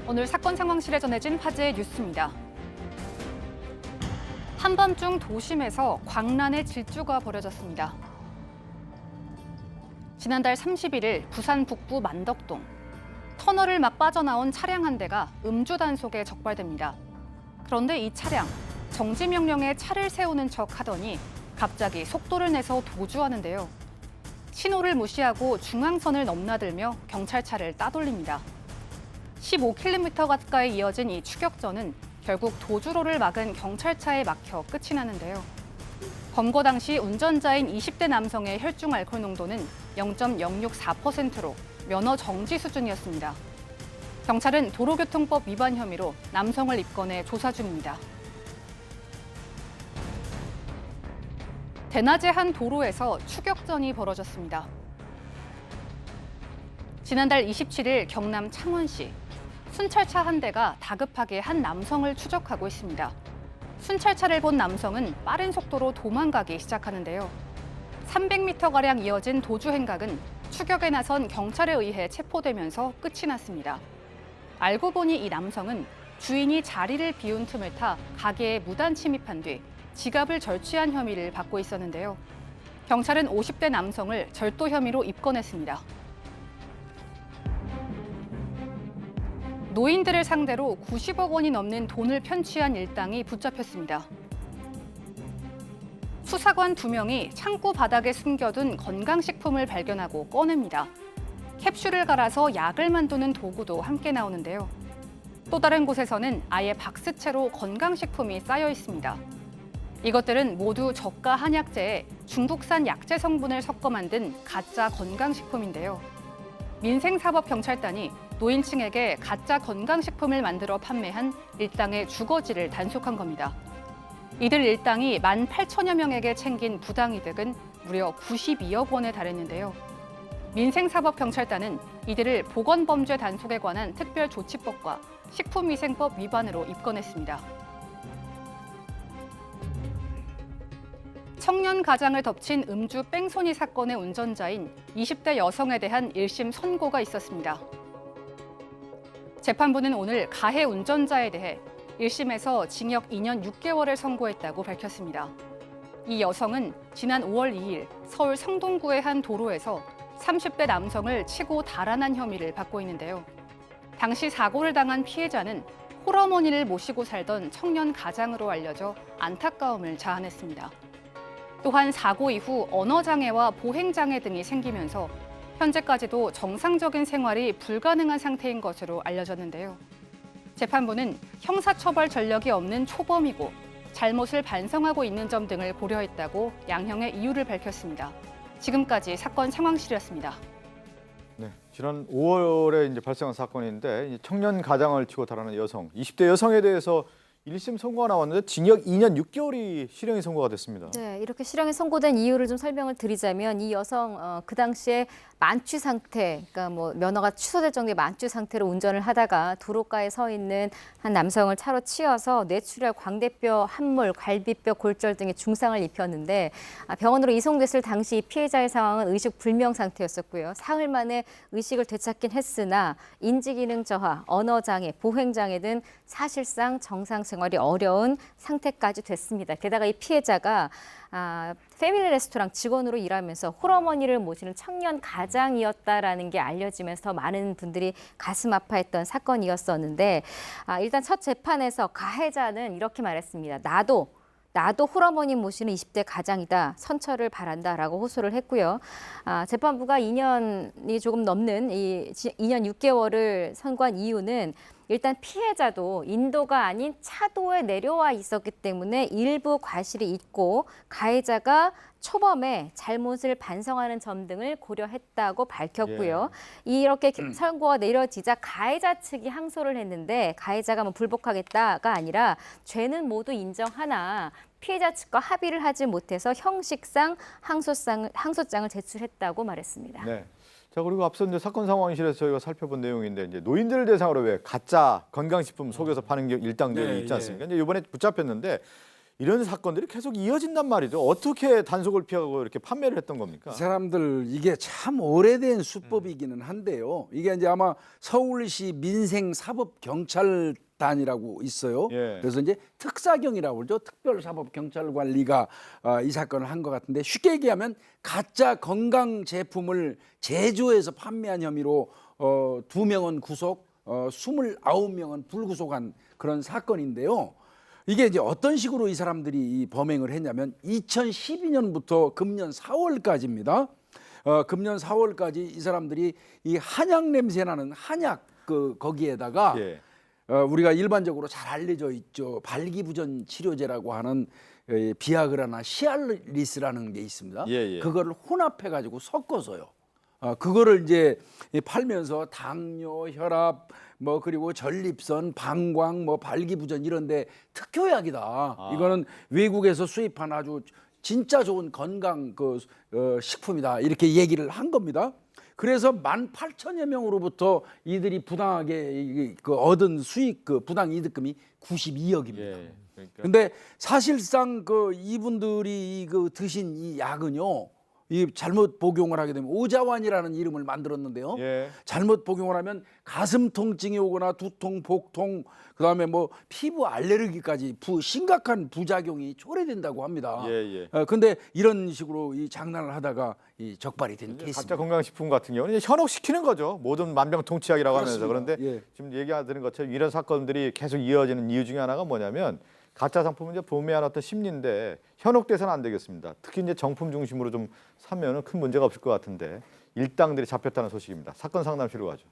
오늘 사건 상황실에 전해진 화제의 뉴스입니다. 한밤중 도심에서 광란의 질주가 벌어졌습니다. 지난달 31일 부산 북부 만덕동. 터널을 막 빠져나온 차량 한 대가 음주 단속에 적발됩니다. 그런데 이 차량, 정지 명령에 차를 세우는 척 하더니 갑자기 속도를 내서 도주하는데요. 신호를 무시하고 중앙선을 넘나들며 경찰차를 따돌립니다. 15km 가까이 이어진 이 추격전은 결국 도주로를 막은 경찰차에 막혀 끝이 나는데요. 검거 당시 운전자인 20대 남성의 혈중 알코올 농도는 0.064%로 면허 정지 수준이었습니다. 경찰은 도로교통법 위반 혐의로 남성을 입건해 조사 중입니다. 대낮에 한 도로에서 추격전이 벌어졌습니다. 지난달 27일 경남 창원시. 순찰차 한 대가 다급하게 한 남성을 추적하고 있습니다. 순찰차를 본 남성은 빠른 속도로 도망가기 시작하는데요. 300m가량 이어진 도주 행각은 추격에 나선 경찰에 의해 체포되면서 끝이 났습니다. 알고 보니 이 남성은 주인이 자리를 비운 틈을 타 가게에 무단 침입한 뒤 지갑을 절취한 혐의를 받고 있었는데요. 경찰은 50대 남성을 절도 혐의로 입건했습니다. 노인들을 상대로 90억 원이 넘는 돈을 편취한 일당이 붙잡혔습니다. 수사관 2명이 창고 바닥에 숨겨둔 건강식품을 발견하고 꺼냅니다. 캡슐을 갈아서 약을 만드는 도구도 함께 나오는데요. 또 다른 곳에서는 아예 박스채로 건강식품이 쌓여 있습니다. 이것들은 모두 저가 한약재에 중국산 약재 성분을 섞어 만든 가짜 건강식품인데요. 민생사법경찰단이 노인층에게 가짜 건강식품을 만들어 판매한 일당의 주거지를 단속한 겁니다. 이들 일당이 18,000여 명에게 챙긴 부당이득은 무려 92억 원에 달했는데요. 민생사법경찰단은 이들을 보건범죄 단속에 관한 특별조치법과 식품위생법 위반으로 입건했습니다. 청년 가장을 덮친 음주 뺑소니 사건의 운전자인 20대 여성에 대한 1심 선고가 있었습니다. 재판부는 오늘 가해 운전자에 대해 1심에서 징역 2년 6개월을 선고했다고 밝혔습니다. 이 여성은 지난 5월 2일 서울 성동구의 한 도로에서 30대 남성을 치고 달아난 혐의를 받고 있는데요. 당시 사고를 당한 피해자는 홀어머니를 모시고 살던 청년 가장으로 알려져 안타까움을 자아냈습니다. 또한 사고 이후 언어장애와 보행장애 등이 생기면서 현재까지도 정상적인 생활이 불가능한 상태인 것으로 알려졌는데요. 재판부는 형사처벌 전력이 없는 초범이고 잘못을 반성하고 있는 점 등을 고려했다고 양형의 이유를 밝혔습니다. 지금까지 사건 상황실이었습니다. 네, 지난 5월에 이제 발생한 사건인데 청년 가장을 치고 달하는 여성, 20대 여성에 대해서 1심 선고가 나왔는데 징역 2년 6개월이 실형이 선고가 됐습니다. 네, 이렇게 실형이 선고된 이유를 좀 설명을 드리자면 이 여성 그 당시에 만취 상태, 그러니까 뭐 면허가 취소될 정도의 만취 상태로 운전을 하다가 도로가에 서 있는 한 남성을 차로 치여서 뇌출혈, 광대뼈 함몰, 갈비뼈 골절 등의 중상을 입혔는데 병원으로 이송됐을 당시 피해자의 상황은 의식 불명 상태였었고요. 사흘 만에 의식을 되찾긴 했으나 인지기능 저하, 언어장애, 보행장애 등 사실상 정상 생활이 어려운 상태까지 됐습니다. 게다가 이 피해자가 패밀리 레스토랑 직원으로 일하면서 홀어머니를 모시는 청년 가장이었다라는 게 알려지면서 많은 분들이 가슴 아파했던 사건이었었는데 일단 첫 재판에서 가해자는 이렇게 말했습니다. 나도 홀어머니 모시는 20대 가장이다. 선처를 바란다라고 호소를 했고요. 재판부가 2년이 조금 넘는 이 2년 6개월을 선고한 이유는 일단 피해자도 인도가 아닌 차도에 내려와 있었기 때문에 일부 과실이 있고 가해자가 초범에 잘못을 반성하는 점 등을 고려했다고 밝혔고요. 이렇게 선고가 내려지자 가해자 측이 항소를 했는데 가해자가 뭐 불복하겠다가 아니라 죄는 모두 인정하나 피해자 측과 합의를 하지 못해서 형식상 항소장을 제출했다고 말했습니다. 네. 자, 그리고 앞서 이제 사건 상황실에서 저희가 살펴본 내용인데 이제 노인들을 대상으로 왜 가짜 건강식품 속여서 파는 일당들이 있지 않습니까? 이제 이번에 붙잡혔는데 이런 사건들이 계속 이어진단 말이죠. 어떻게 단속을 피하고 이렇게 판매를 했던 겁니까? 이 사람들 이게 참 오래된 수법이기는 한데요. 이게 이제 아마 서울시 민생사법경찰단이라고 있어요. 예. 그래서 이제 특사경이라고 그러죠. 특별사법경찰관리가 이 사건을 한 것 같은데 쉽게 얘기하면 가짜 건강 제품을 제조해서 판매한 혐의로 2명은 구속, 29명은 불구속한 그런 사건인데요. 이게 이제 어떤 식으로 이 사람들이 이 범행을 했냐면 2012년부터 금년 4월까지입니다. 금년 4월까지 이 사람들이 이 한약 냄새 나는 한약 거기에다가 예. 우리가 일반적으로 잘 알려져 있죠. 발기부전 치료제라고 하는 비아그라나 시알리스라는 게 있습니다. 예, 예. 그거를 혼합해 가지고 섞어서요. 그거를 이제 팔면서 당뇨, 혈압, 뭐 그리고 전립선, 방광, 뭐 발기부전 이런데 특효약이다. 이거는 외국에서 수입한 아주 진짜 좋은 건강 식품이다. 이렇게 얘기를 한 겁니다. 그래서 18,000여 명으로부터 이들이 부당하게 얻은 수익 부당 이득금이 92억입니다. 예. 그러니까. 근데 사실상 이분들이 드신 이 약은요. 이 잘못 복용을 하게 되면 오자완이라는 이름을 만들었는데요. 예. 잘못 복용을 하면 가슴 통증이 오거나 두통, 복통, 그다음에 뭐 피부 알레르기까지 심각한 부작용이 초래된다고 합니다. 예, 예. 근데 이런 식으로 이 장난을 하다가 이 적발이 된 가짜 케이스입니다. 건강식품 같은 경우는 이제 현혹시키는 거죠. 모든 만병통치약이라고 하면서. 그렇습니다. 그런데 예. 지금 얘기하는 것처럼 이런 사건들이 계속 이어지는 이유 중에 하나가 뭐냐면 가짜 상품은 이제 도매한 어떤 심리인데 현혹돼서는 안 되겠습니다. 특히 이제 정품 중심으로 좀 사면은 큰 문제가 없을 것 같은데 일당들이 잡혔다는 소식입니다. 사건 상담실로 가죠.